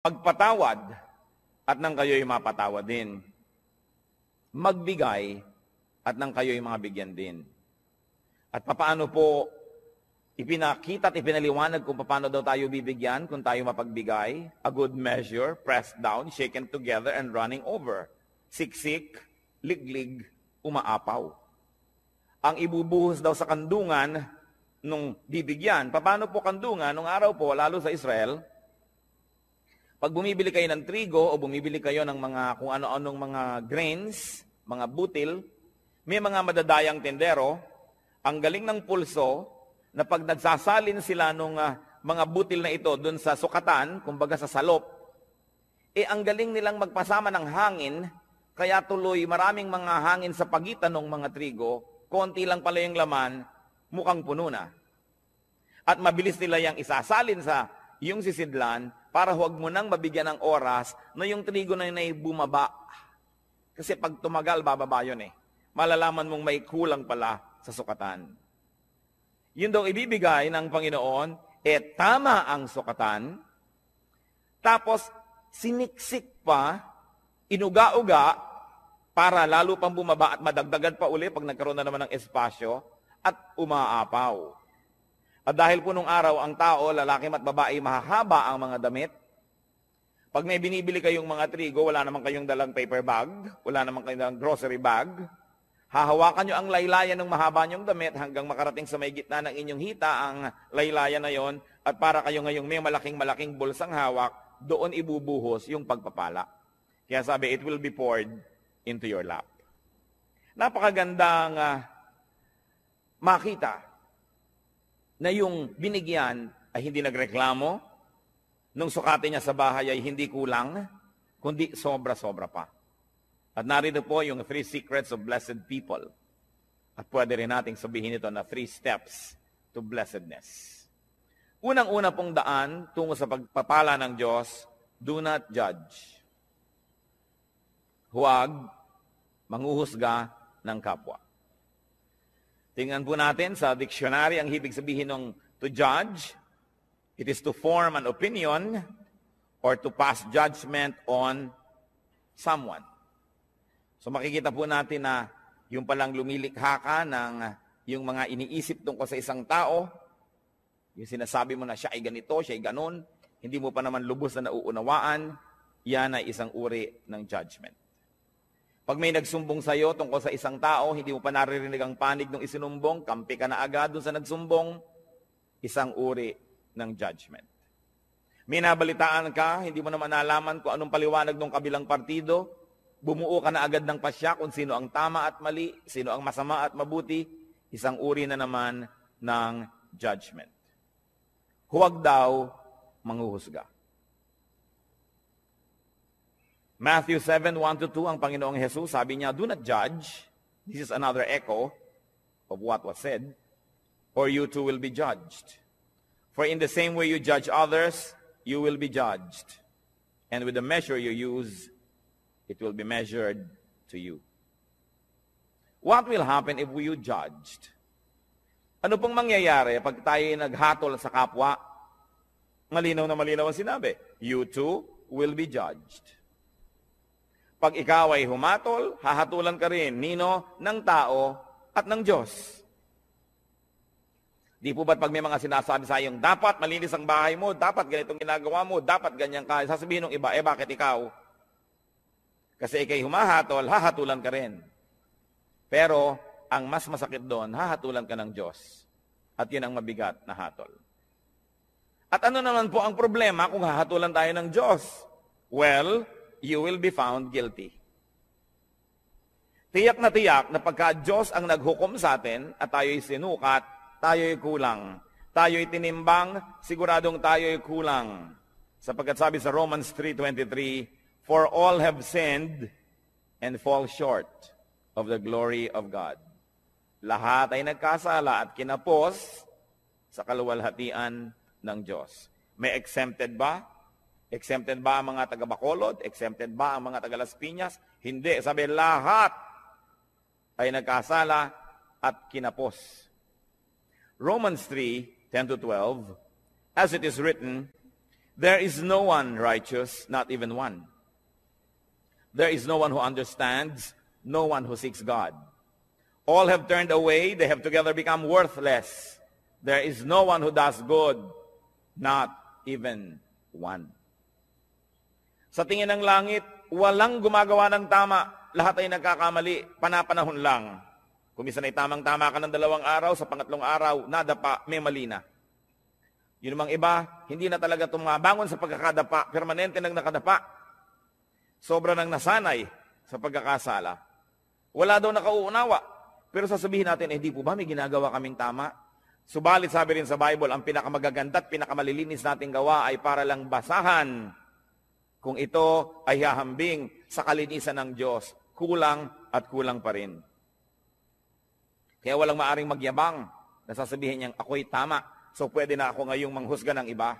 Magpatawad at nang kayo'y mapatawad din. Magbigay at nang kayo'y mabigyan din. At papaano po ipinakita at ipinaliwanag kung paano daw tayo bibigyan kung tayo mapagbigay? A good measure, pressed down, shaken together, and running over. Siksik, liglig, umaapaw. Ang ibubuhos daw sa kandungan nung bibigyan. Paano po kandungan? Nung araw po, lalo sa Israel, pag bumibili kayo ng trigo o bumibili kayo ng mga kung ano-anong mga grains, mga butil, may mga madadayang tendero, ang galing ng pulso na pag nagsasalin sila nung mga butil na ito doon sa sukatan, kumbaga sa salop, ang galing nilang magpasama ng hangin, kaya tuloy maraming mga hangin sa pagitan ng mga trigo, konti lang pala yung laman, mukhang puno na. At mabilis nila yung isasalin sa yung sisidlan, para huwag mo nang mabigyan ng oras na yung trigo na yun ay bumaba. Kasi pag tumagal, bababa yun eh. Malalaman mong may kulang pala sa sukatan. Yun daw ibibigay ng Panginoon, tama ang sukatan, tapos siniksik pa, inuga-uga, para lalo pang bumaba at madagdagan pa uli pag nagkaroon na naman ng espasyo, at umaapaw. At dahil po nung araw, ang tao, lalaki at babae, mahahaba ang mga damit. Pag may binibili kayong mga trigo, wala naman kayong dalang paper bag, wala naman kayong dalang grocery bag, hahawakan nyo ang laylayan ng mahaba nyong damit hanggang makarating sa may gitna ng inyong hita ang laylayan na yon, at para kayo ngayong may malaking-malaking bulsang hawak, doon ibubuhos yung pagpapala. Kaya sabi, it will be poured into your lap. Napakagandang makita na yung binigyan ay hindi nagreklamo, nung sukatin niya sa bahay ay hindi kulang, kundi sobra-sobra pa. At narito po yung 3 secrets of blessed people. At pwede rin nating sabihin ito na 3 steps to blessedness. Unang-una pong daan tungo sa pagpapala ng Diyos, do not judge. Huwag manghuhusga ng kapwa. Tingnan po natin sa dictionary ang ibig sabihin ng to judge. It is to form an opinion or to pass judgment on someone. So makikita po natin na yung palang lumilikha ka ng yung mga iniisip tungkol sa isang tao, yung sinasabi mo na siya ay ganito, siya ay ganon, hindi mo pa naman lubos na nauunawaan, yan ay isang uri ng judgment. Pag may nagsumbong sa iyo tungkol sa isang tao, hindi mo pa naririnig ang panig ng isinumbong, kampi ka na agad dun sa nagsumbong, isang uri ng judgment. May nabalitaan ka, hindi mo naman nalaman kung anong paliwanag ng kabilang partido, bumuo ka na agad ng pasya kung sino ang tama at mali, sino ang masama at mabuti, isang uri na naman ng judgment. Huwag daw manghuhusga. Matthew 7:1-2, ang Panginoong Jesus, sabi niya, do not judge. This is another echo of what was said. Or you too will be judged. For in the same way you judge others, you will be judged. And with the measure you use, it will be measured to you. What will happen if we judged? Ano pong mangyayari pag tayo naghatol sa kapwa? Malinaw na malinaw ang sinabi. You too will be judged. Pag ikaw ay humatol, hahatulan ka rin, nino, ng tao at ng Diyos. Di po ba't pag may mga sinasabi sa iyong, dapat malinis ang bahay mo, dapat ganitong ginagawa mo, dapat ganyan ka, sasabihin ng iba, bakit ikaw? Kasi ikay humahatol, hahatulan ka rin. Pero, ang mas masakit doon, hahatulan ka ng Diyos. At yun ang mabigat na hatol. At ano naman po ang problema kung hahatulan tayo ng Diyos? Well, you will be found guilty. Tiyak na pagka Diyos ang naghukom sa atin at tayo'y sinukat, tayo'y kulang. Tayo'y tinimbang, siguradong tayo'y kulang. Sapagkat sabi sa Romans 3:23, for all have sinned and fall short of the glory of God. Lahat ay nagkasala at kinapos sa kaluwalhatian ng Diyos. May exempted ba? Exempted ba ang mga taga-Bacolod? Exempted ba ang mga taga-Las Piñas? Hindi. Sabi, lahat ay nagkasala at kinapos. Romans 3:10-12, as it is written, There is no one righteous, not even one. There is no one who understands, no one who seeks God. All have turned away, they have together become worthless. There is no one who does good, not even one. Sa tingin ng langit, walang gumagawa ng tama. Lahat ay nagkakamali, panapanahon lang. Kung minsan ay tamang-tama ka ng 2 araw, sa pangatlong araw, nadapa, may mali na. Yun namang iba, hindi na talaga tumabangon sa pagkakadapa, permanente nang nakadapa. Sobra nang nasanay sa pagkakasala. Wala daw nakauunawa. Pero sasabihin natin, di po ba may ginagawa kaming tama? Subalit sabi rin sa Bible, ang pinakamagaganda at pinakamalilinis nating gawa ay para lang basahan. Kung ito ay hahambing sa kalinisan ng Diyos, kulang at kulang pa rin. Kaya walang maaring magyabang na sasabihin niyang ako'y tama. So pwede na ako ngayong manghusga ng iba.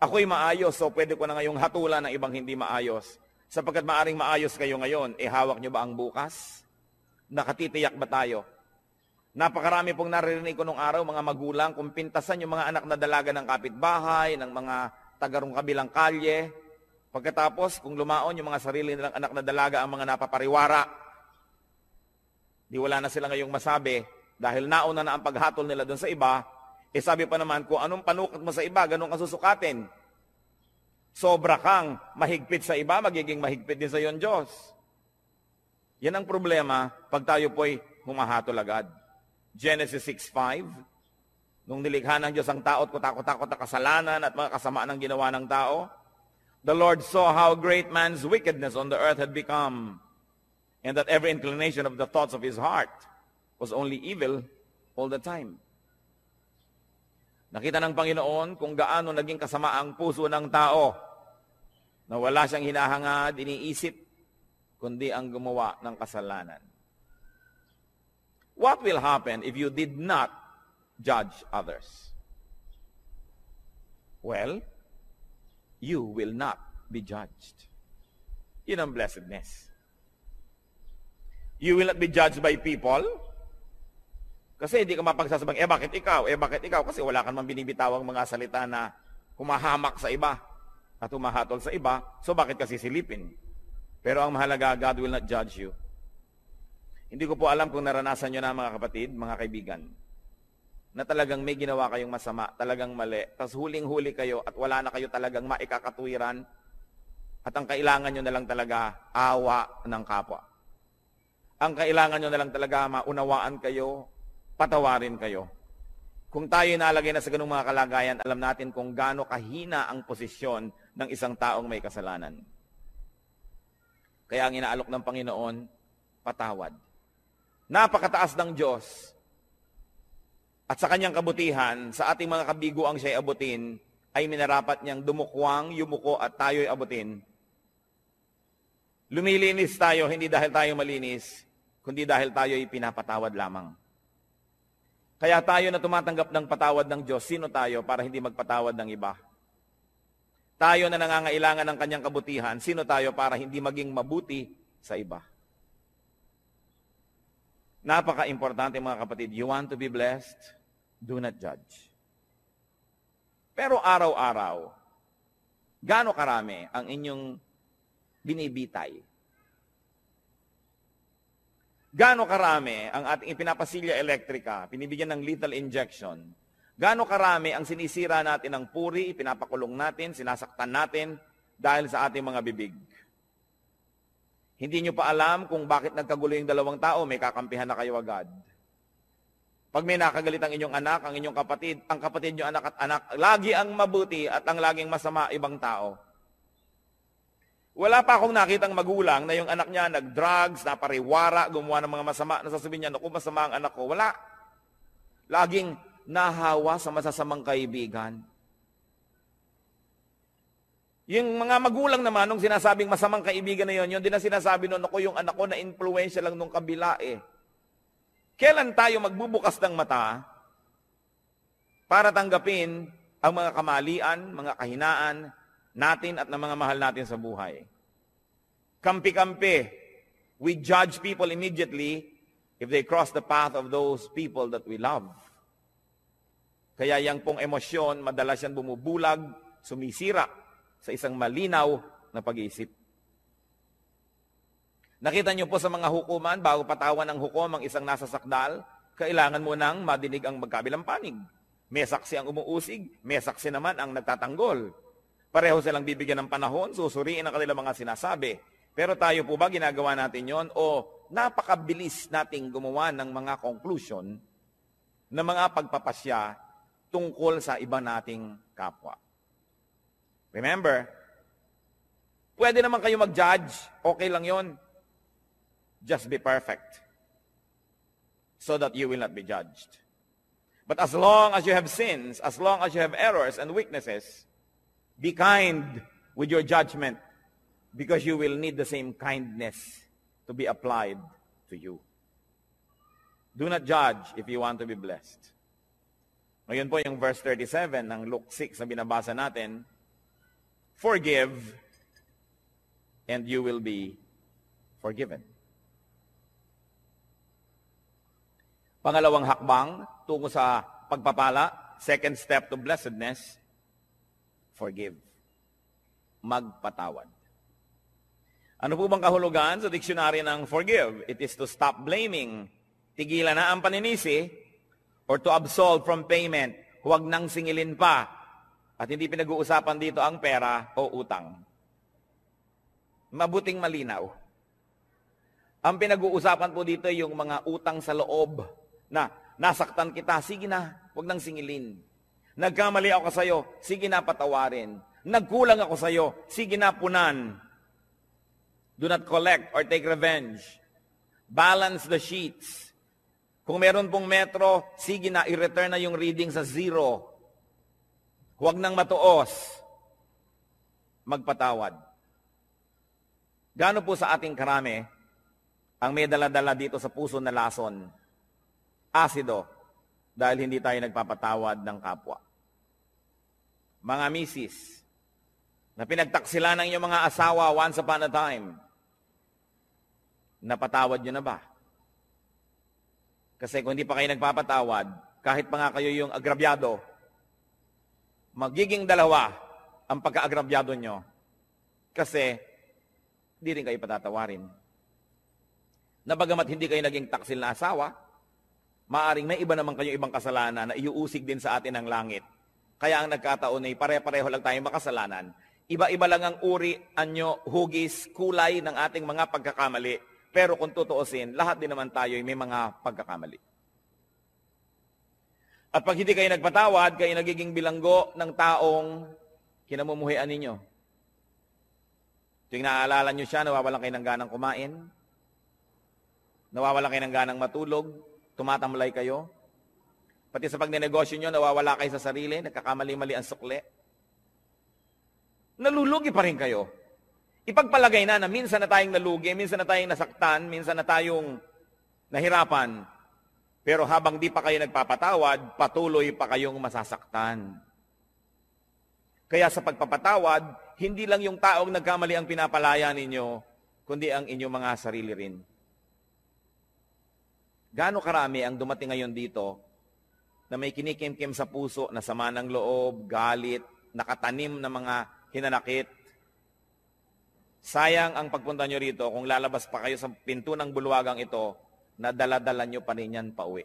Ako'y maayos, so pwede ko na ngayong hatulan ng ibang hindi maayos. Sapagkat maaring maayos kayo ngayon, hawak niyo ba ang bukas? Nakatitiyak ba tayo? Napakarami pong naririnig ko nung araw, mga magulang, kung pintasan yung mga anak na dalaga ng kapitbahay, ng mga tagarong kabilang kalye. Pagkatapos, kung lumaon yung mga sarili nilang anak na dalaga ang mga napapariwara, di wala na sila ngayong masabi, dahil nauna na ang paghatol nila doon sa iba. Sabi pa naman, kung anong panukot mo sa iba, ganun ka susukatin. Sobra kang mahigpit sa iba, magiging mahigpit din sa iyo ang Diyos. Yan ang problema pag tayo po'y humahatol agad. Genesis 6:5, nung nilikha ng Diyos ang tao at kutakot-takot na kasalanan at mga kasamaan ng ginawa ng tao, the Lord saw how great man's wickedness on the earth had become, and that every inclination of the thoughts of his heart was only evil all the time. Nakita ng Panginoon kung gaano naging kasama ang puso ng tao na wala siyang hinahangad, iniisip, kundi ang gumawa ng kasalanan. What will happen if you did not judge others? Well, you will not be judged. Yun ang blessedness. You will not be judged by people. Kasi hindi ka mapagsasabang, bakit ikaw? Bakit ikaw? Kasi wala kang binibitawang mga salita na humahamak sa iba at humahatol sa iba. So bakit kasi silipin? Pero ang mahalaga, God will not judge you. Hindi ko po alam kung naranasan nyo na mga kapatid, mga kaibigan, na talagang may ginawa kayong masama, talagang mali, tapos huling-huli kayo at wala na kayo talagang maikakatuwiran at ang kailangan nyo na lang talaga awa ng kapwa. Ang kailangan nyo na lang talaga maunawaan kayo, patawarin kayo. Kung tayo nalagay na sa ganung mga kalagayan, alam natin kung gaano kahina ang posisyon ng isang taong may kasalanan. Kaya ang inaalok ng Panginoon, patawad. Napakataas ng Diyos. At sa kanyang kabutihan, sa ating mga kabiguang siya'y abutin, ay minarapat niyang dumukwang, yumuko at tayo'y abutin. Lumilinis tayo, hindi dahil tayo malinis, kundi dahil tayo'y pinapatawad lamang. Kaya tayo na tumatanggap ng patawad ng Diyos, sino tayo para hindi magpatawad ng iba? Tayo na nangangailangan ng kanyang kabutihan, sino tayo para hindi maging mabuti sa iba? Napaka-importante mga kapatid, you want to be blessed? Do not judge. Pero araw-araw, gaano karami ang inyong binibitay? Gaano karami ang ating ipinapasilya elektrika, pinibigyan ng lethal injection? Gaano karami ang sinisira natin ng puri, ipinapakulong natin, sinasaktan natin dahil sa ating mga bibig? Hindi nyo pa alam kung bakit nagkagulo yung dalawang tao, may kakampihan na kayo agad. Pag may nakagalit ang inyong anak, ang inyong kapatid, ang kapatid nyo anak at anak, lagi ang mabuti at ang laging masama ibang tao. Wala pa akong nakitang magulang na yung anak niya nag-drugs, napariwara, gumawa ng mga masama, nasasabihin niya, naku, masama ang anak ko. Wala. Laging nahawa sa masasamang kaibigan. Yung mga magulang naman, nung sinasabing masamang kaibigan na yun din na sinasabi nun, ako yung anak ko na influensya lang nung kabila eh. Kailan tayo magbubukas ng mata para tanggapin ang mga kamalian, mga kahinaan natin at ng mga mahal natin sa buhay? Kampi-kampi. We judge people immediately if they cross the path of those people that we love. Kaya yang pong emosyon, madalas yan bumubulag sumisira sa isang malinaw na pag-iisip. Nakita niyo po sa mga hukuman, bago patawan ng hukom ang isang nasa sakdal, kailangan mo nang madinig ang magkabilang panig. May saksi ang umuusig, may saksi naman ang nagtatanggol. Pareho silang bibigyan ng panahon, susuriin ang kanilang mga sinasabi. Pero tayo po ba ginagawa natin yon o napakabilis nating gumawa ng mga conclusion na mga pagpapasya tungkol sa iba nating kapwa? Remember, pwede naman kayo mag-judge, okay lang yon. Just be perfect so that you will not be judged. But as long as you have sins, as long as you have errors and weaknesses, be kind with your judgment because you will need the same kindness to be applied to you. Do not judge if you want to be blessed. Ngayon po yung verse 37 ng Luke 6 na binabasa natin, forgive and you will be forgiven. Pangalawang hakbang tungo sa pagpapala, second step to blessedness, forgive. Magpatawad. Ano po bang kahulugan sa diksyonaryo ng forgive? It is to stop blaming. Tigilan na ang paninisi or to absolve from payment. Huwag nang singilin pa. At hindi pinag-uusapan dito ang pera o utang. Mabuting malinaw. Ang pinag-uusapan po dito yung mga utang sa loob na nasaktan kita, sige na, huwag nang singilin. Nagkamali ako sa iyo, sige na patawarin. Nagkulang ako sa iyo, sige na punan. Do not collect or take revenge. Balance the sheets. Kung meron pong metro, sige na, i-return na yung reading sa 0. Huwag nang matuos. Magpatawad. Gaano po sa ating karami ang may dala-dala dito sa puso na lason? Asido, dahil hindi tayo nagpapatawad ng kapwa. Mga misis, na pinagtaksila ng inyong mga asawa once upon a time, napatawad nyo na ba? Kasi kung hindi pa kayo nagpapatawad, kahit pa nga kayo yung agrabyado, magiging dalawa ang pagka-agrabyado nyo. Kasi, hindi rin kayo patatawarin. Na bagamat hindi kayo naging taksil na asawa, maaring may iba naman kayong ibang kasalanan na iuusig din sa atin ng langit. Kaya ang nagkataon ay pare-pareho lang tayong makasalanan. Iba-iba lang ang uri, anyo, hugis, kulay ng ating mga pagkakamali. Pero kung tutuusin, lahat din naman tayo ay may mga pagkakamali. At pag hindi kayo nagpatawad, kayo nagiging bilanggo ng taong kinamumuhian ninyo. Tuwing naaalala nyo siya, nawawalan kayo ng ganang kumain, nawawalan kayo ng ganang matulog, tumatamlay kayo. Pati sa pagnenegosyo nyo, nawawala kayo sa sarili, nagkakamali-mali ang sukli. Nalulugi pa rin kayo. Ipagpalagay na minsan na tayong nalugi, minsan na tayong nasaktan, minsan na tayong nahirapan. Pero habang di pa kayo nagpapatawad, patuloy pa kayong masasaktan. Kaya sa pagpapatawad, hindi lang yung taong nagkamali ang pinapalaya ninyo, kundi ang inyong mga sarili rin. Gaano karami ang dumating ngayon dito na may kinikim-kim sa puso na sama ng loob, galit, nakatanim na mga hinanakit. Sayang ang pagpunta nyo rito kung lalabas pa kayo sa pinto ng bulwagang ito na dala-dala nyo pa rin yan pauwi.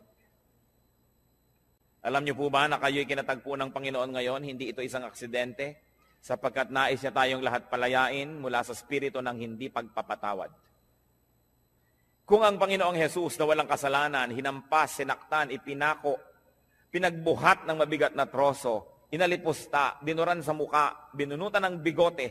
Alam nyo po ba na kayo'y kinatagpo ng Panginoon ngayon, hindi ito isang aksidente, sapagkat nais niya tayong lahat palayain mula sa spirito ng hindi pagpapatawad. Kung ang Panginoong Jesus na walang kasalanan, hinampas, sinaktan, ipinako, pinagbuhat ng mabigat na troso, inalipusta, binuran sa muka, binunutan ng bigote,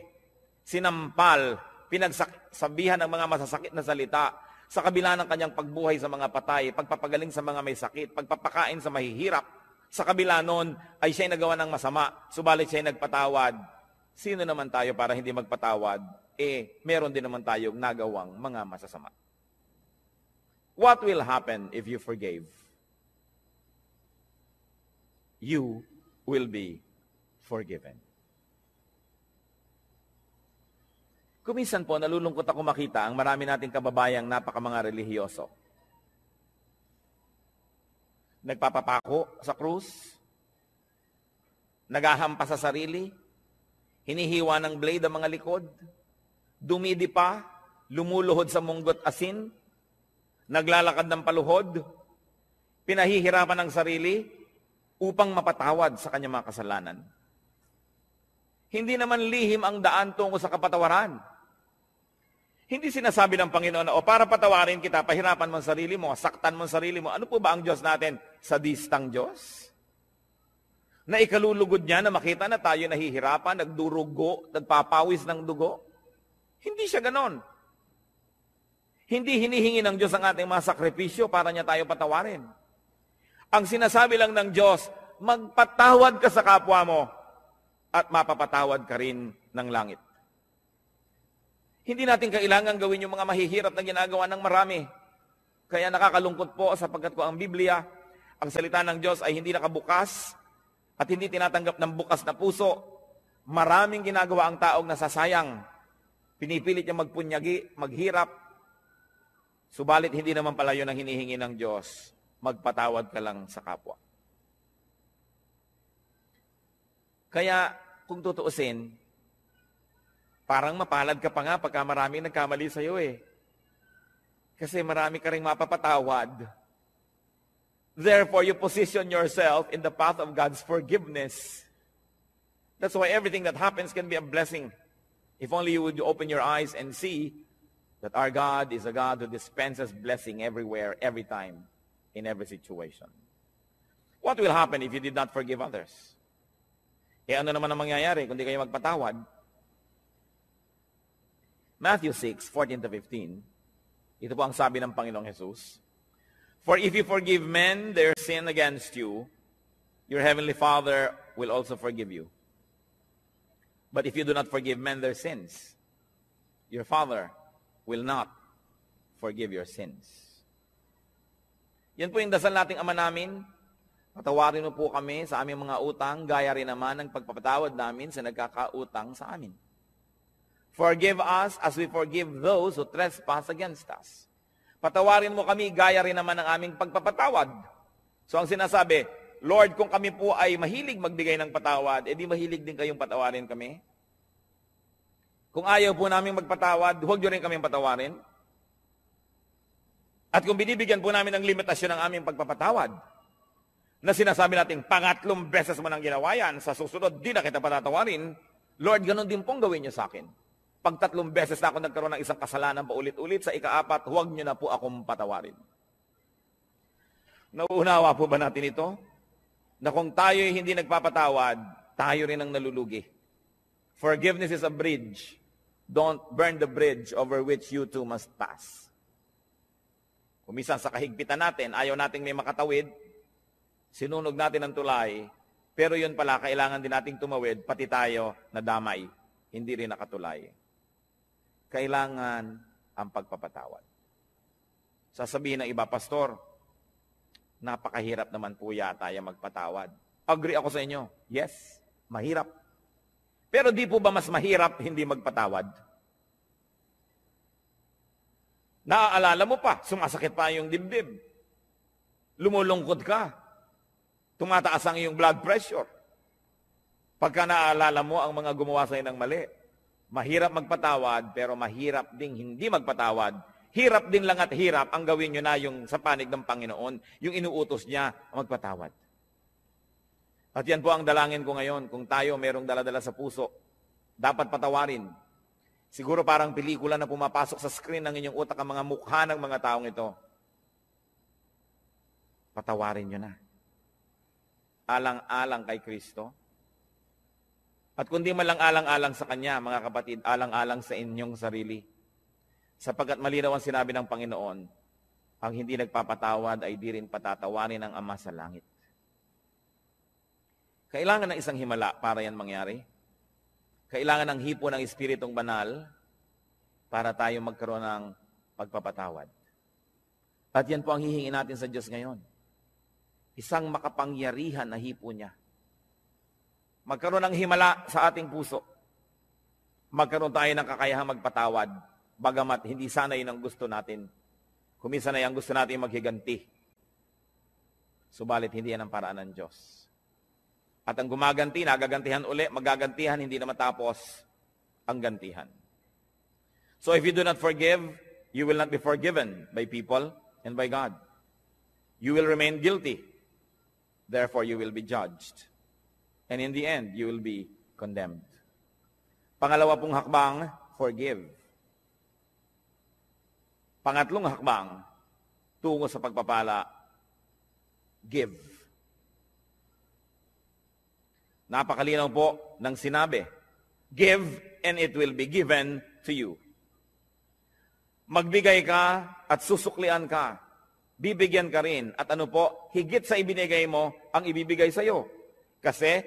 sinampal, pinagsabihan ng mga masasakit na salita, sa kabila ng kanyang pagbuhay sa mga patay, pagpapagaling sa mga may sakit, pagpapakain sa mahihirap, sa kabila nun ay siya'y nagawa ng masama, subalit siya'y nagpatawad. Sino naman tayo para hindi magpatawad? Meron din naman tayong nagawang mga masasama. What will happen if you forgave? You will be forgiven. Kuminsan po, nalulungkot ako makita ang marami nating kababayang napaka-mga relihiyoso. Nagpapapako sa krus, naghahampas sa sarili, hinihiwa ng blade ang mga likod, dumidi pa, lumuluhod sa munggot asin, naglalakad ng paluhod, pinahihirapan ng sarili upang mapatawad sa kanyang mga kasalanan. Hindi naman lihim ang daan tungo sa kapatawaran. Hindi sinasabi ng Panginoon na, para patawarin kita, pahirapan mo ang sarili mo, saktan mo ang sarili mo. Ano po ba ang Diyos natin? Sadistang Diyos? Na ikalulugod niya na makita na tayo nahihirapan, nagdurugo, nagpapawis ng dugo? Hindi siya ganon. Hindi hinihingi ng Diyos ang ating mga sakripisyo para niya tayo patawarin. Ang sinasabi lang ng Diyos, magpatawad ka sa kapwa mo at mapapatawad ka rin ng langit. Hindi natin kailangan gawin yung mga mahihirap na ginagawa ng marami. Kaya nakakalungkot po sapagkat ko ang Biblia, ang salita ng Diyos ay hindi nakabukas at hindi tinatanggap ng bukas na puso. Maraming ginagawa ang taong nasasayang. Pinipilit niya magpunyagi, maghirap. Subalit hindi naman pala yun ang hinihingi ng Diyos. Magpatawad ka lang sa kapwa. Kaya kung tutuusin, parang mapalad ka pa nga pagka marami nagkamali sa iyo eh. Kasi marami ka ring mapapatawad. Therefore, you position yourself in the path of God's forgiveness. That's why everything that happens can be a blessing. If only you would open your eyes and see that our God is a God who dispenses blessing everywhere, every time, in every situation. What will happen if you did not forgive others? Ano naman ang mangyayari kung di kayo magpatawad? Matthew 6:14-15. Ito po ang sabi ng Panginoong Jesus. For if you forgive men their sin against you, your heavenly Father will also forgive you. But if you do not forgive men their sins, your Father will not forgive your sins. Yan po yung dasal nating Ama namin. Patawarin mo po kami sa aming mga utang, gaya rin naman ng pagpapatawad namin sa nagkakautang sa amin. Forgive us as we forgive those who trespass against us. Patawarin mo kami, gaya rin naman ng aming pagpapatawad. So ang sinasabi, Lord, kung kami po ay mahilig magbigay ng patawad, edi mahilig din kayong patawarin kami. Kung ayaw po namin magpatawad, huwag nyo rin kaming patawarin. At kung binibigyan po namin ng limitasyon ng aming pagpapatawad, na sinasabi natin, pangatlong beses mo nang ginawa yan, sa susunod, di na kita patatawarin, Lord, ganun din pong gawin niyo sa akin. Pag 3 beses na ako nagkaroon ng isang kasalanan paulit-ulit, sa ika-4, huwag niyo na po akong patawarin. Nauunawa po ba natin ito? Na kung tayo hindi nagpapatawad, tayo rin ang nalulugi. Forgiveness is a bridge. Don't burn the bridge over which you too must pass. Kumisan sa kahigpitan natin, ayaw nating may makatawid, sinunog natin ang tulay, pero yun pala, kailangan din nating tumawid, pati tayo na damay, hindi rin nakatulay. Kailangan ang pagpapatawad. Sasabihin ng iba, Pastor, napakahirap naman po yata yung magpatawad. Agree ako sa inyo. Yes, mahirap. Pero di po ba mas mahirap hindi magpatawad? Naaalala mo pa, sumasakit pa yung dibdib. Lumulungkot ka. Tumataas ang iyong blood pressure. Pagka naaalala mo ang mga gumawa sa'yo ng mali. Mahirap magpatawad, pero mahirap ding hindi magpatawad. Hirap din lang at hirap ang gawin nyo na yung sa panig ng Panginoon, yung inuutos niya magpatawad. At yan po ang dalangin ko ngayon. Kung tayo merong daladala sa puso, dapat patawarin. Siguro parang pelikula na pumapasok sa screen ng inyong utak ang mga mukha ng mga taong ito. Patawarin nyo na. Alang-alang kay Kristo. At kundi man lang alang-alang sa Kanya, mga kapatid, alang-alang sa inyong sarili. Sapagkat malinaw ang sinabi ng Panginoon, ang hindi nagpapatawad ay di rin patatawarin ng Ama sa langit. Kailangan ng isang himala para yan mangyari. Kailangan ng hipo ng Espiritong Banal para tayo magkaroon ng pagpapatawad. At yan po ang hihingi natin sa Diyos ngayon. Isang makapangyarihan na hipo niya. Magkaroon ng himala sa ating puso. Magkaroon tayo ng kakayahang magpatawad. Bagamat hindi sana yun ang gusto natin. Kumisa na yung gusto natin maghiganti. Subalit hindi yan ang paraan ng Diyos. At ang gumaganti, nagagantihan uli, magagantihan, hindi na matapos ang gantihan. So if you do not forgive, you will not be forgiven by people and by God. You will remain guilty. Therefore, you will be judged. And in the end, you will be condemned. Pangalawa pong hakbang, forgive. Pangatlong hakbang, tungo sa pagpapala, give. Napakalinaw po ng sinabi, give and it will be given to you. Magbigay ka at susuklian ka. Bibigyan ka rin. At ano po, higit sa ibinigay mo, ang ibibigay sa iyo. Kasi,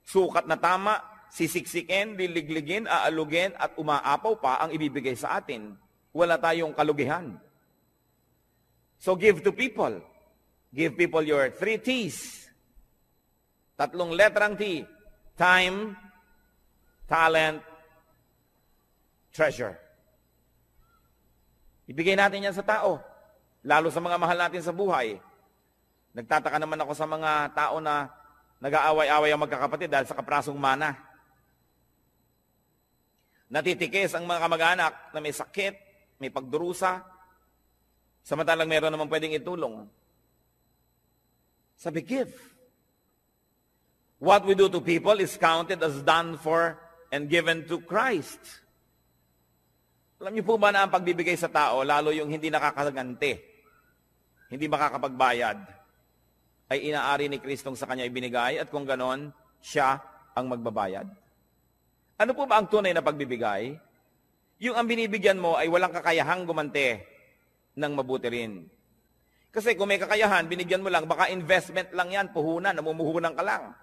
sukat na tama, sisiksikin, liligligin, aalugin, at umaapaw pa ang ibibigay sa atin. Wala tayong kalugihan. So give to people. Give people your 3 T's. 3 letrang T. Time, talent, treasure. Ibigay natin yan sa tao. Lalo sa mga mahal natin sa buhay. Nagtataka naman ako sa mga tao na nag-aaway-away ang magkakapatid dahil sa kaprasong mana. Natitikis ang mga kamag-anak na may sakit, may pagdurusa, samantalang meron naman pwedeng itulong. Sabi, give. What we do to people is counted as done for and given to Christ. Alam niyo po ba na ang pagbibigay sa tao, lalo yung hindi nakakaganti, hindi makakapagbayad, ay inaari ni Kristong sa kanya ibinigay at kung ganon, siya ang magbabayad. Ano po ba ang tunay na pagbibigay? Yung ang binibigyan mo ay walang kakayahang gumante ng mabuti rin. Kasi kung may kakayahan, binigyan mo lang, baka investment lang yan, puhunan, namumuhunan ka lang.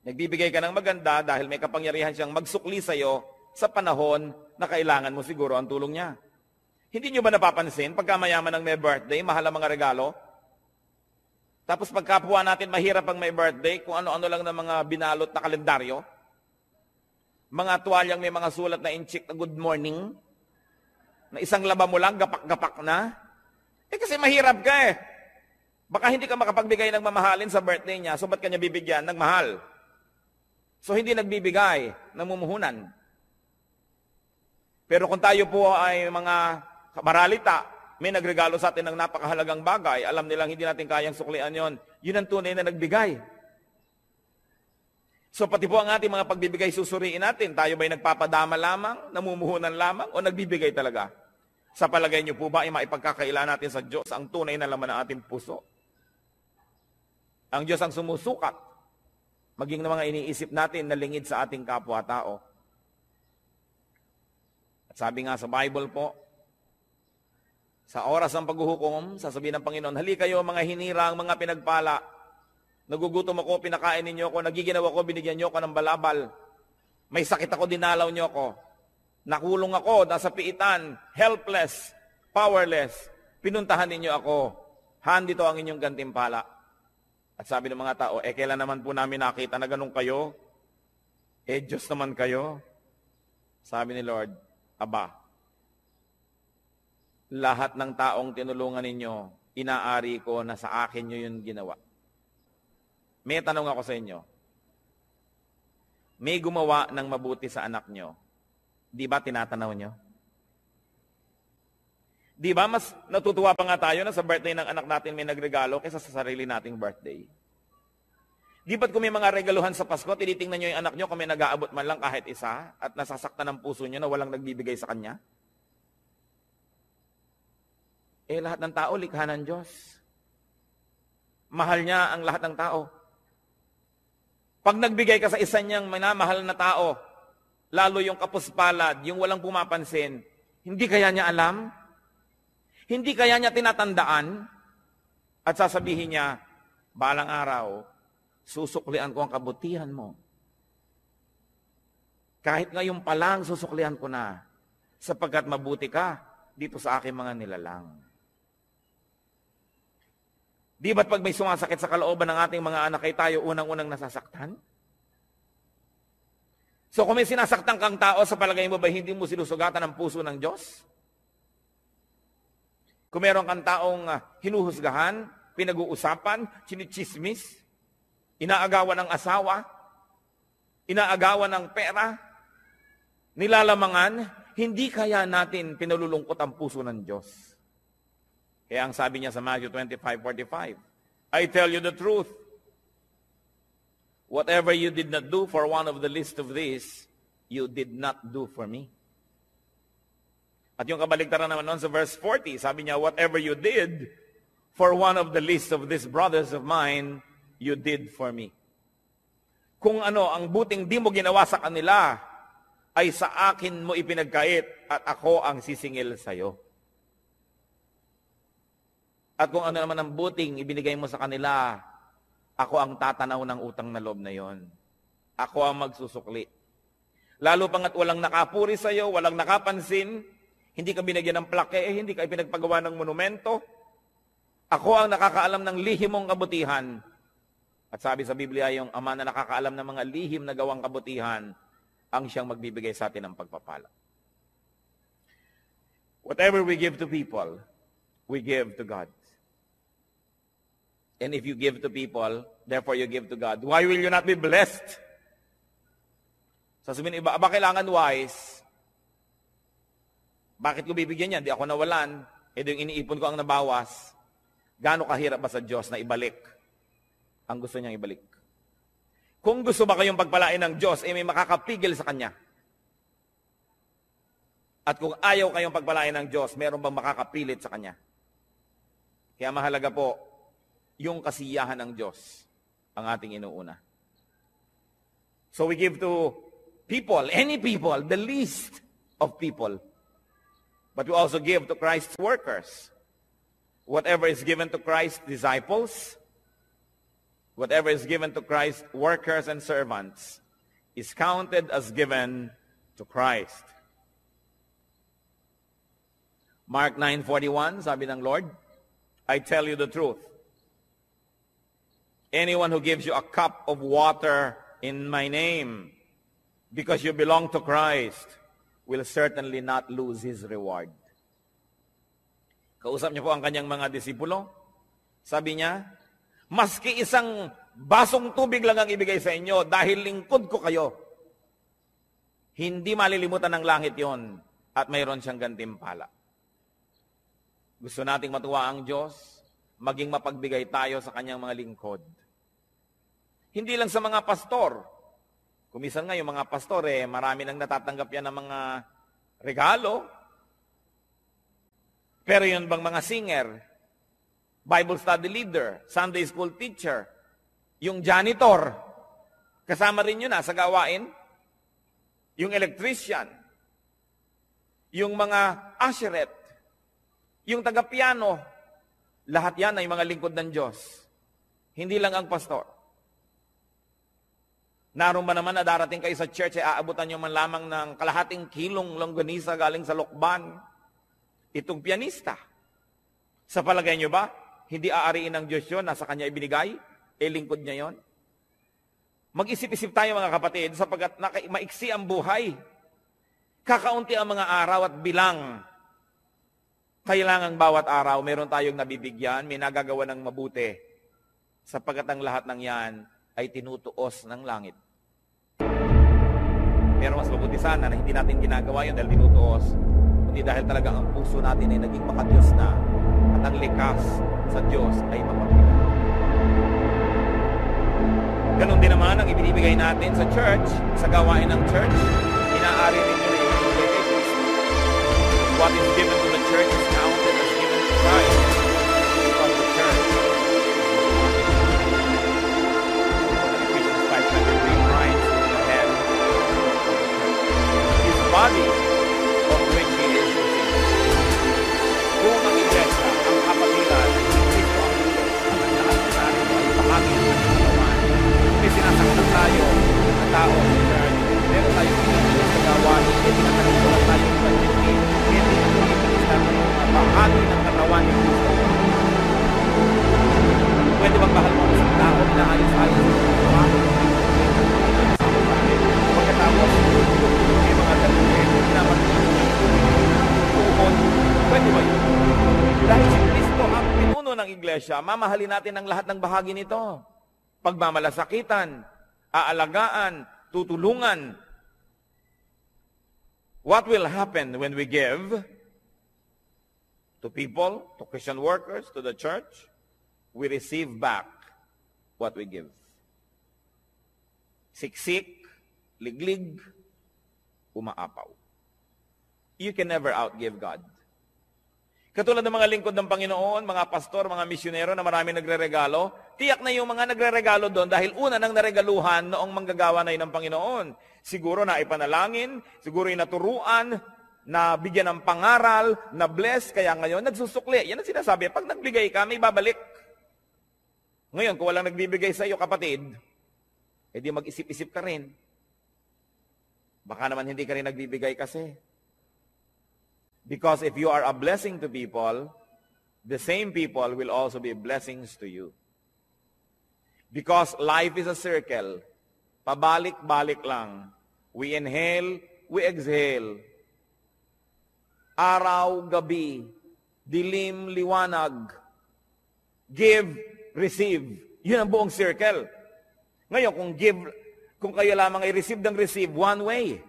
Nagbibigay ka ng maganda dahil may kapangyarihan siyang magsukli sa iyo sa panahon na kailangan mo siguro ang tulong niya. Hindi niyo ba napapansin, pagka mayaman ang may birthday, mahal ang mga regalo? Tapos pagkapwa natin mahirap ang may birthday, kung ano-ano lang ng mga binalot na kalendaryo, mga tuwalyang may mga sulat na inchik na good morning, na isang laba mo lang, gapak-gapak na. Kasi mahirap ka eh. Baka hindi ka makapagbigay ng mamahalin sa birthday niya, so ba't kanya bibigyan ng mahal? So hindi nagbibigay, namumuhunan. Pero kung tayo po ay mga maralita, may nagregalo sa atin ng napakahalagang bagay, alam nilang hindi natin kayang suklian yon, yun ang tunay na nagbigay. So pati po ang ating mga pagbibigay susuriin natin, tayo ba'y nagpapadama lamang, namumuhunan lamang, o nagbibigay talaga? Sa palagay niyo po ba ay maipagkakaila natin sa Diyos ang tunay na laman ng ating puso? Ang Diyos ang sumusukat, maging na mga iniisip natin na lingid sa ating kapwa-tao. At sabi nga sa Bible po, sa oras ng paghuhukom, sasabihin ng Panginoon, hali kayo mga hinirang, mga pinagpala, nagugutom ako, pinakain ninyo ako, nagiginaw ako, binigyan nyo ako ng balabal. May sakit ako, dinalaw nyo ako. Nakulong ako, nasa piitan, helpless, powerless. Pinuntahan ninyo ako. Han, dito ang inyong gantimpala. At sabi ng mga tao, kailan naman po namin nakita na ganun kayo? Diyos naman kayo. Sabi ni Lord, Aba, lahat ng taong tinulungan ninyo, inaari ko na sa akin nyo yun ginawa. May tanong ako sa inyo. May gumawa ng mabuti sa anak nyo. Di ba tinatanaw nyo? Di ba mas natutuwa pa nga tayo na sa birthday ng anak natin may nagregalo kaysa sa sarili nating birthday? Di ba't kung may mga regaluhan sa Pasko, tinitingnan nyo yung anak nyo kung may nag-aabot man lang kahit isa at nasasaktan ng puso nyo na walang nagbibigay sa kanya? Lahat ng tao, likha ng Diyos. Mahal niya ang lahat ng tao. Pag nagbigay ka sa isa niyang minamahal na tao, lalo yung kapuspalad, yung walang pumapansin, hindi kaya niya alam? Hindi kaya niya tinatandaan? At sasabihin niya, balang araw, susuklian ko ang kabutihan mo. Kahit ngayon pa lang, susuklian ko na, sapagkat mabuti ka dito sa aking mga nilalang. Di ba't pag may sumasakit sa kalooban ng ating mga anak ay tayo unang-unang nasasaktan? So kung may sinasaktan kang tao, sa palagay mo ba hindi mo sinusugatan ang puso ng Diyos? Kung meron kang taong hinuhusgahan, pinag-uusapan, chinichismis, inaagawan ng asawa, inaagawan ng pera, nilalamangan, hindi kaya natin pinalulungkot ang puso ng Diyos. Kaya ang sabi niya sa Matthew 25:45, I tell you the truth, whatever you did not do for one of the least of these, you did not do for me. At yung kabaligtaran naman nun sa verse 40, sabi niya, whatever you did for one of the least of these brothers of mine, you did for me. Kung ano, ang buting di mo ginawa sa kanila, ay sa akin mo ipinagkait at ako ang sisingil sa iyo. At kung ano naman ang buting ibinigay mo sa kanila, ako ang tatanaw ng utang na loob na yon. Ako ang magsusukli. Lalo pangat walang nakapuri sa iyo, walang nakapansin, hindi ka binigyan ng plaque, hindi ka ipinagpagawa ng monumento. Ako ang nakakaalam ng lihim mong kabutihan. At sabi sa Biblia, yung ama na nakakaalam ng mga lihim na gawang kabutihan, ang siyang magbibigay sa atin ng pagpapala. Whatever we give to people, we give to God. And if you give to people, therefore you give to God, why will you not be blessed? Sasabihin iba, kailangan wise? Bakit ko bibigyan yan? Di ako nawalan. Yung iniipon ko ang nabawas. Gaano kahirap ba sa Diyos na ibalik ang gusto niyang ibalik? Kung gusto ba kayong pagpalain ng Diyos, may makakapigil sa Kanya. At kung ayaw kayong pagpalain ng Diyos, meron bang makakapilit sa Kanya? Kaya mahalaga po, yung kasiyahan ng Diyos ang ating inuuna. So we give to people, any people, the least of people. But we also give to Christ's workers. Whatever is given to Christ's disciples, whatever is given to Christ's workers and servants is counted as given to Christ. Mark 9:41, sabi ng Lord, I tell you the truth. Anyone who gives you a cup of water in my name, because you belong to Christ, will certainly not lose his reward. Kausap niya po ang kanyang mga disipulo. Sabi niya, maski isang basong tubig lang ang ibigay sa inyo dahil lingkod ko kayo, hindi malilimutan ng langit yon at mayroon siyang gantimpala. Gusto nating matuwa ang Diyos, maging mapagbigay tayo sa kanyang mga lingkod. Hindi lang sa mga pastor. Kumisan nga yung mga pastor, marami nang natatanggap yan ng mga regalo. Pero yun bang mga singer, Bible study leader, Sunday school teacher, yung janitor, kasama rin yun sa gawain, yung electrician, yung mga usheret, yung taga-piano, lahat yan ay mga lingkod ng Diyos. Hindi lang ang pastor. Naroon ba naman na darating kayo sa church, aabutan nyo man lamang ng kalahating kilong longganisa galing sa Lokban, itong pianista. Sa palagay nyo ba, hindi aariin ng Diyos yun, nasa Kanya ibinigay, lingkod niya yon? Mag-isip-isip tayo mga kapatid, sapagkat maiksi ang buhay. Kakaunti ang mga araw at bilang. Kailangan bawat araw, meron tayong nabibigyan, may nagagawa ng mabuti. Sapagkat ang lahat ng yan ay tinutuos ng langit. Pero mas mabuti sana na hindi natin ginagawa yun dahil tinutuos, kundi dahil talaga ang puso natin ay naging makadiyos na at ang likas sa Diyos ay mapapigay. Ganon din naman ang ibinibigay natin sa church, sa gawain ng church, inaari rin nyo na ibinibigay kay Kristo. What is given to the church is counted as given to Christ because the church is Ephesians 5:23, Christ is the head of the church. His body of which he is the Savior. Kung ang iglesia, ang kapatiran, Kristo ang Diyos, ang lahat ng narito ay bahagi ng katawan. May sinasaktan tayo ng tao sa church, meron tayong pinagpili sa gawain, may pinagpili tayong pagpili, may pinagpili sa bahagi ng katawan ng Kristo. Pwede bang mahal mo sa tao, inaayos-ayos sa katawan? Pagkatapos, may mga dalawin, pinapag-tuhon, pwede ba yun? Dahil si Kristo ang pinuno ng iglesia, mamahalin natin ang lahat ng bahagi nito. pagmamalasakitan, aalagaan, tutulungan. What will happen when we give to people, to Christian workers, to the church? We receive back what we give. Siksik, liglig, umaapaw. You can never outgive God. Katulad ng mga lingkod ng Panginoon, mga pastor, mga misyonero na marami nagre-regalo, tiyak na yung mga nagre-regalo doon dahil una nang naregaluhan noong manggagawa na yun ng Panginoon. Siguro na ipanalangin, siguro inaturuan, na bigyan ng pangaral, na bless, kaya ngayon nagsusukli. Yan ang sinasabi, pag nagbigay ka, may babalik. Ngayon, kung walang nagbibigay sa iyo, kapatid, edi mag-isip-isip ka rin. Baka naman hindi ka rin nagbibigay kasi. Because if you are a blessing to people, the same people will also be blessings to you. Because life is a circle. Pabalik-balik lang. We inhale, we exhale. Araw, gabi, dilim, liwanag. Give, receive. Yun ang buong circle. Ngayon, kung kayo lamang ay receive ng receive, one way.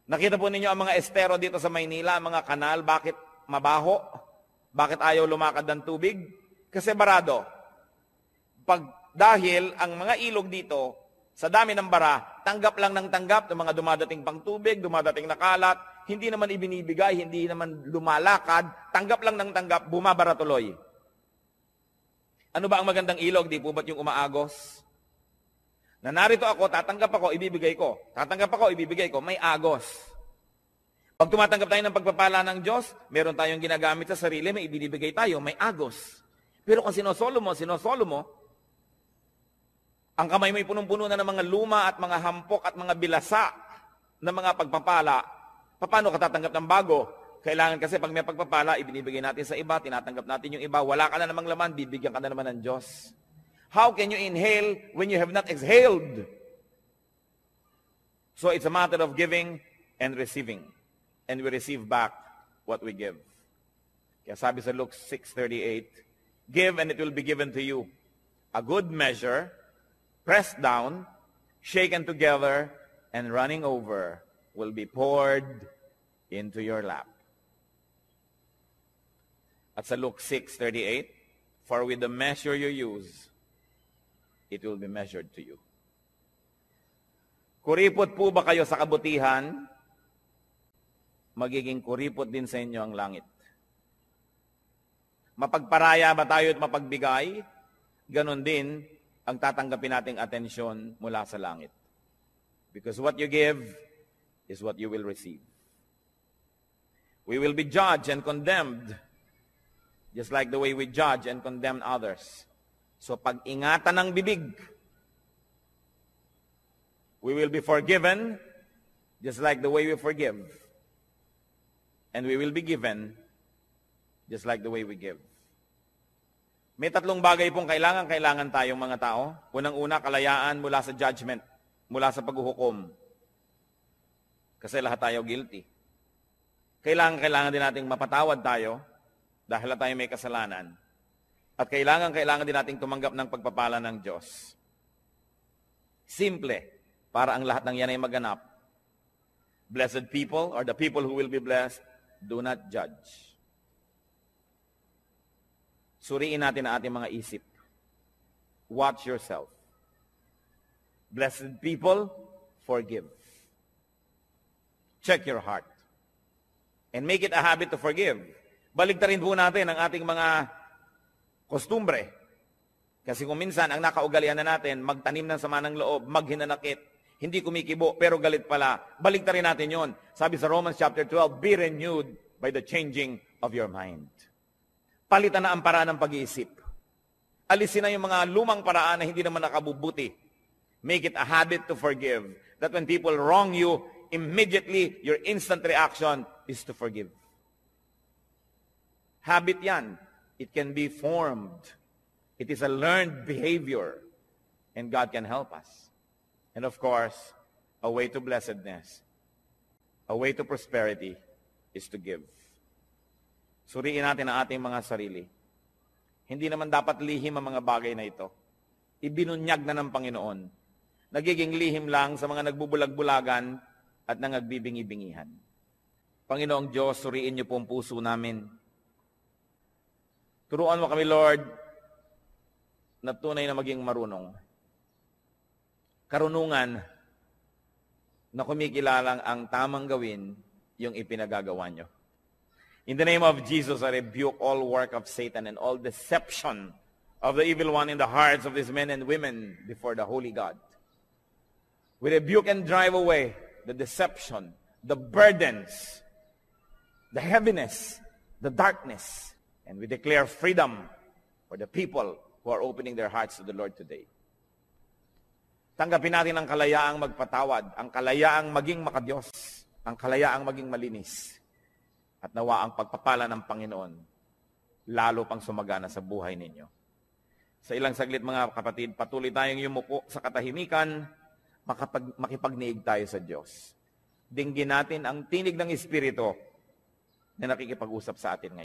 Nakita po ninyo ang mga estero dito sa Maynila, ang mga kanal, bakit mabaho? Bakit ayaw lumakad ng tubig? Kasi barado. Dahil ang mga ilog dito, sa dami ng bara, tanggap lang ng tanggap ng mga dumadating pang tubig, dumadating na kalat, hindi naman ibinibigay, hindi naman lumalakad, tanggap lang ng tanggap, bumabara tuloy. Ano ba ang magandang ilog? Di po ba't yung umaagos? Na narito ako, tatanggap ako, ibibigay ko. Tatanggap ako, ibibigay ko. May agos. Pag tumatanggap tayo ng pagpapala ng Diyos, meron tayong ginagamit sa sarili, may ibinibigay tayo, may agos. Pero kung sinosolo mo, ang kamay mo'y punong-puno na ng mga luma at mga hampok at mga bilasa ng mga pagpapala, paano ka tatanggap ng bago? Kailangan kasi pag may pagpapala, ibinibigay natin sa iba, tinatanggap natin yung iba, wala ka na namang laman, bibigyan ka na naman ng Diyos. How can you inhale when you have not exhaled? So it's a matter of giving and receiving. And we receive back what we give. Kaya sabi sa Luke 6:38, give and it will be given to you. A good measure, pressed down, shaken together, and running over will be poured into your lap. At sa Luke 6:38, for with the measure you use, it will be measured to you. Kuripot po ba kayo sa kabutihan? Magiging kuripot din sa inyo ang langit. Mapagparaya ba tayo at mapagbigay? Ganon din ang tatanggapin nating atensyon mula sa langit. Because what you give is what you will receive. We will be judged and condemned, just like the way we judge and condemn others. So pag-ingatan ng bibig, we will be forgiven just like the way we forgive. And we will be given just like the way we give. May tatlong bagay pong kailangan tayong mga tao. Unang-una, kalayaan mula sa judgment, mula sa paghuhukom. Kasi lahat tayo guilty. Kailangan din nating mapatawad tayo dahil tayo may kasalanan. At kailangan din nating tumanggap ng pagpapala ng Diyos. Simple, para ang lahat ng yan ay maganap. Blessed people, or the people who will be blessed, do not judge. Suriin natin ang ating mga isip. Watch yourself. Blessed people, forgive. Check your heart. And make it a habit to forgive. Baligtarin po natin ang ating mga kostumbre. Kasi kung minsan, ang nakaugalian na natin, magtanim ng sama ng loob, maghinanakit, hindi kumikibo, pero galit pala. Baligtarin natin yon. Sabi sa Romans chapter 12, be renewed by the changing of your mind. Palitan na ang paraan ng pag-iisip. Alisin na yung mga lumang paraan na hindi naman nakabubuti. Make it a habit to forgive. That when people wrong you, immediately, your instant reaction is to forgive. Habit yan. It can be formed. It is a learned behavior. And God can help us. And of course, a way to blessedness, a way to prosperity is to give. Suriin natin ang ating mga sarili. Hindi naman dapat lihim ang mga bagay na ito. ibinunyag na ng Panginoon. Nagiging lihim lang sa mga nagbubulag-bulagan at nangagbibingi-bingihan. Panginoong Diyos, suriin niyo po ang puso namin. Turuan mo kami, Lord, na tunay na maging marunong. Karunungan na kumikilalang ang tamang gawin yung ipinagagawa niyo. In the name of Jesus, I rebuke all work of Satan and all deception of the evil one in the hearts of these men and women before the Holy God. We rebuke and drive away the deception, the burdens, the heaviness, the darkness, and we declare freedom for the people who are opening their hearts to the Lord today. Tanggapin natin ang kalayaang magpatawad, ang kalayaang maging makadiyos, ang kalayaang maging malinis, at nawa ang pagpapala ng Panginoon lalo pang sumagana sa buhay ninyo. Sa ilang saglit mga kapatid, patuloy tayong yumuko sa katahimikan, makipagniig tayo sa Diyos. Dinggin natin ang tinig ng Espiritu na nakikipag-usap sa atin ngayon.